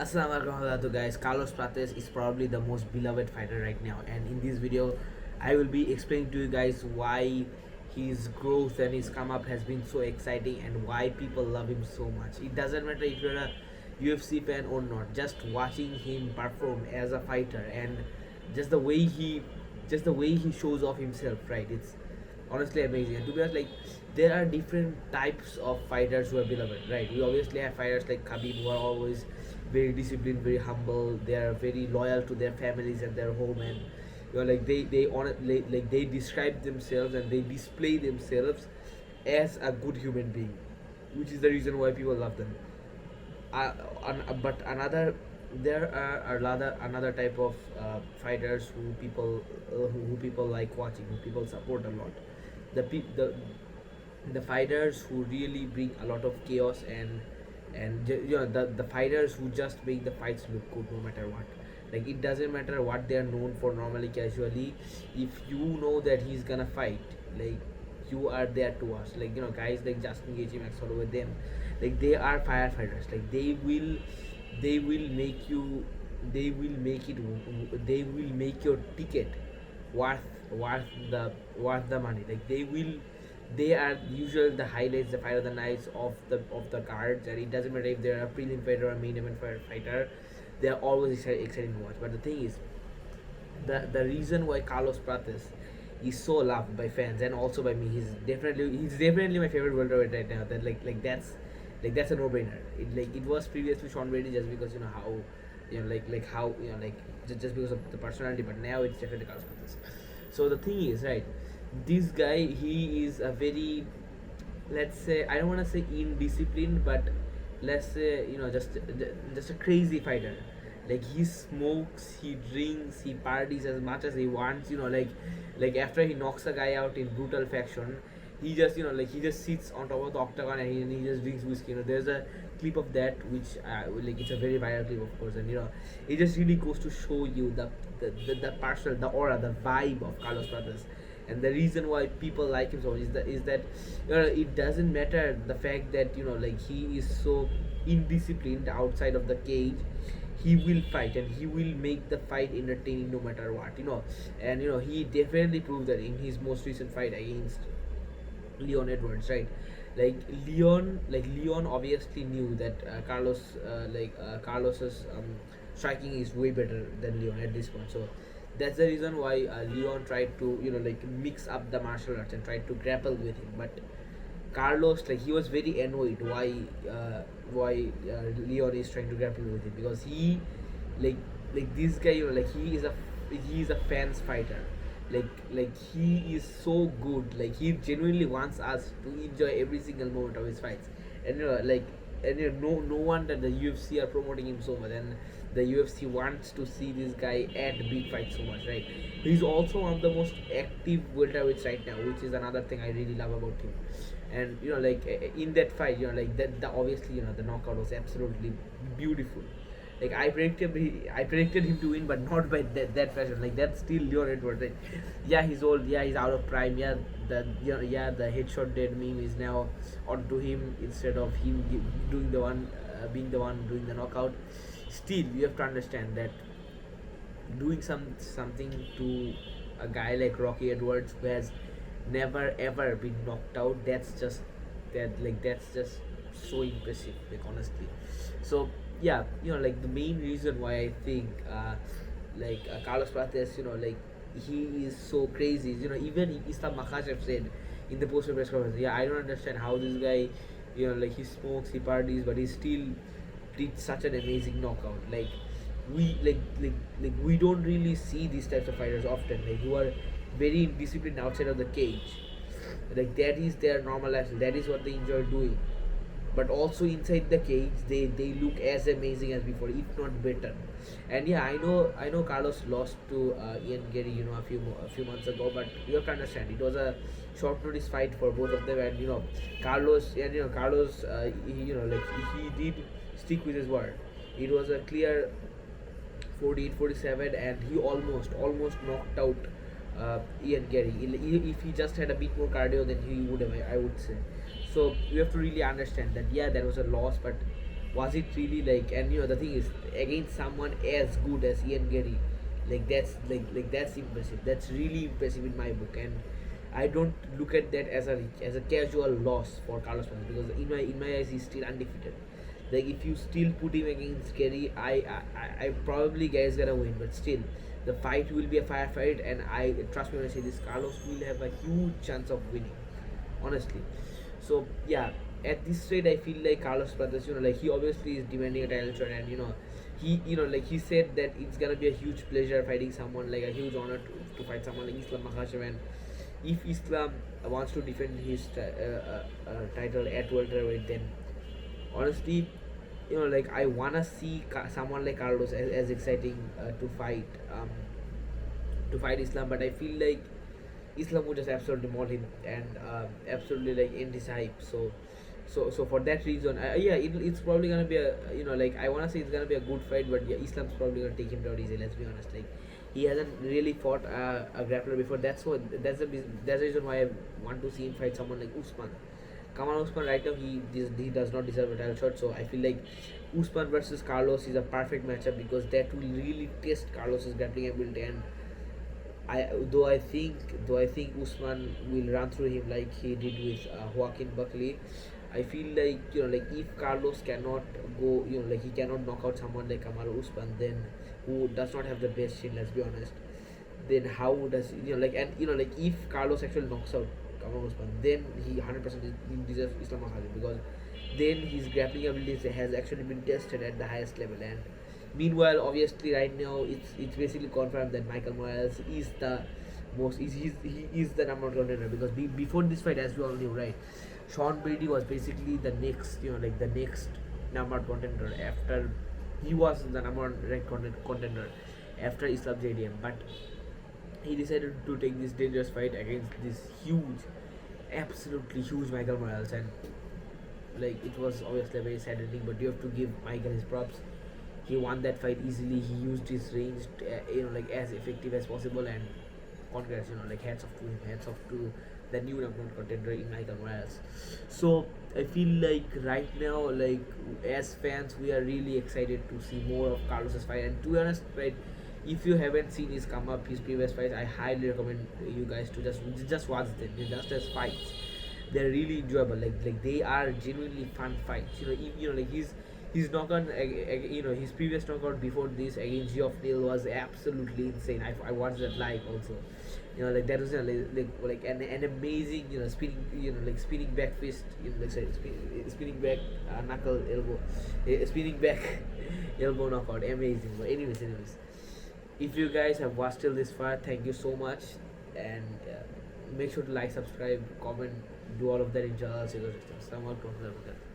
Assalamualaikum warahmatullahi guys. Carlos Prates is probably the most beloved fighter right now, and in this video, I will be explaining to you guys why his growth and his come up has been so exciting and why people love him so much. It doesn't matter if you're a UFC fan or not. Just watching him perform as a fighter and just the way he just the way he shows off himself, right? It's honestly amazing. And to be honest, like there are different types of fighters who are beloved, right? We obviously have fighters like Khabib who are always very disciplined, very humble. They are very loyal to their families and their home, and like they describe themselves and they display themselves as a good human being, which is the reason why people love them. But another there are another type of fighters who people like watching, who people support a lot. The pe- the fighters who really bring a lot of chaos and the fighters who just make the fights look good no matter what. Like it doesn't matter what they are known for normally, casually. If you know that he's gonna fight, like you are there to watch. Like guys like Justin Gaethje, Max Holloway, them, like they are firefighters. Like they will make you, they will make your ticket worth worth the money. Like they are usually the highlights, the fight of the nights of the cards, and it doesn't matter if they're a prelim fighter or a main event fighter. They are always exciting to watch. But the thing is, the reason why Carlos Prates is so loved by fans and also by me, he's definitely my favorite welterweight right now. That that's a no brainer. It was previously Sean Brady, just because how how just because of the personality, but now it's definitely Carlos Prates. So the thing is, right, this guy, he is a very, let's say, I don't want to say indisciplined, but let's say just a crazy fighter. Like he smokes, he drinks, he parties as much as he wants. Like after he knocks a guy out in brutal fashion, he just he just sits on top of the octagon and he just drinks whiskey. There's a clip of that which it's a very viral clip, of course, and it just really goes to show you the partial, the aura, the vibe of Carlos Prates. And the reason why people like him so much is that it doesn't matter the fact that he is so indisciplined outside of the cage. He will fight and he will make the fight entertaining no matter what. And he definitely proved that in his most recent fight against Leon Edwards, right? Leon obviously knew that Carlos's striking is way better than Leon at this point. So that's the reason why Leon tried to mix up the martial arts and tried to grapple with him. But Carlos, he was very annoyed why Leon is trying to grapple with him, because he like this guy, he is a fans fighter. He is so good. Like he genuinely wants us to enjoy every single moment of his fights. And no wonder the UFC are promoting him so much, and the UFC wants to see this guy at big fights so much, right? He's also one of the most active welterweights right now, which is another thing I really love about him. And in that fight, that the obviously the knockout was absolutely beautiful. Like I predicted him to win, but not by that fashion. Like that's still Leon Edwards. Right? Yeah, he's old. Yeah, he's out of prime. Yeah, the headshot dead meme is now onto him instead of him doing the one, being the one doing the knockout. Still, you have to understand that doing something to a guy like Rocky Edwards, who has never ever been knocked out, that's just so impressive, like honestly. So yeah, the main reason why I think Carlos Prates, he is so crazy is, even Islam Makhachev said in the post press conference, yeah, I don't understand how this guy, he smokes, he parties, but he still did such an amazing knockout. We we don't really see these types of fighters often, who are very disciplined outside of the cage. Like that is their normal lifestyle, that is what they enjoy doing. But also inside the cage, they look as amazing as before, if not better. And yeah, I know Carlos lost to Ian Gary, a few months ago, but you have to understand, it was a short notice fight for both of them. And Carlos, he did stick with his word. It was a clear 48-47, and he almost knocked out Ian Gary. If he just had a bit more cardio, then he would have, I would say. So you have to really understand that, yeah, there was a loss, but Was it really like? And the thing is, against someone as good as Ian Gary, like that's impressive. That's really impressive in my book, and I don't look at that as a casual loss for Carlos Prates, because in my eyes he's still undefeated. Like if you still put him against Gary, I probably guys gonna win, but still the fight will be a firefight, and I trust me when I say this, Carlos will have a huge chance of winning, honestly. So yeah, at this rate, I feel like Carlos Prates, like he obviously is demanding a title shot, and like he said that it's gonna be a huge pleasure fighting someone, like a huge honor to fight someone like Islam Makhachev, and if Islam wants to defend his title at welterweight, then honestly, like I wanna see someone like Carlos as exciting to fight Islam, but I feel like Islam would just absolutely maul him and absolutely like end his hype. So for that reason, yeah, it's probably gonna be a like I wanna say it's gonna be a good fight, but yeah, Islam's probably gonna take him down easy. Let's be honest, like he hasn't really fought a grappler before. That's the reason why I want to see him fight someone like Usman. Kamal Usman right now he does not deserve a title shot. So I feel like Usman versus Carlos is a perfect matchup, because that will really test Carlos's grappling ability. And though I think Usman will run through him like he did with Joaquin Buckley. I feel like like if Carlos cannot go, like he cannot knock out someone like Kamaru Usman, then who does not have the best chin, let's be honest. Then how does like, and like if Carlos actually knocks out Kamaru Usman, then he 100% deserves Islam Makhachev, because then his grappling abilities has actually been tested at the highest level. And meanwhile, obviously, right now it's basically confirmed that Michael Morales is the he is the number one contender, because before this fight, as we all knew, right, Sean Brady was basically the next like the next number one contender after he was the number one ranked contender after Islam JDM, but he decided to take this dangerous fight against this huge, absolutely huge Michael Morales, and like it was obviously a very sad ending, but you have to give Michael his props. He won that fight easily. He used his range, like as effective as possible, and congrats, like hats off to him, hats off to the new number one contender in Michael Morales. So I feel like right now, like as fans, we are really excited to see more of Carlos's fight. And to be honest, right, if you haven't seen his previous fights, I highly recommend you guys to just watch them. Just as fights, they're really enjoyable. Like they are genuinely fun fights. Like his knockout, his previous knockout before this against Geoff Neal was absolutely insane. I watched that live also. Like that was like an amazing, spinning, like spinning back fist, like sorry, spinning back knuckle elbow, spinning back elbow knockout, amazing. But anyways, if you guys have watched till this far, thank you so much, and make sure to like, subscribe, comment, do all of that. Inshallah. Assalamu alaikum warahmatullahi wabarakatuh.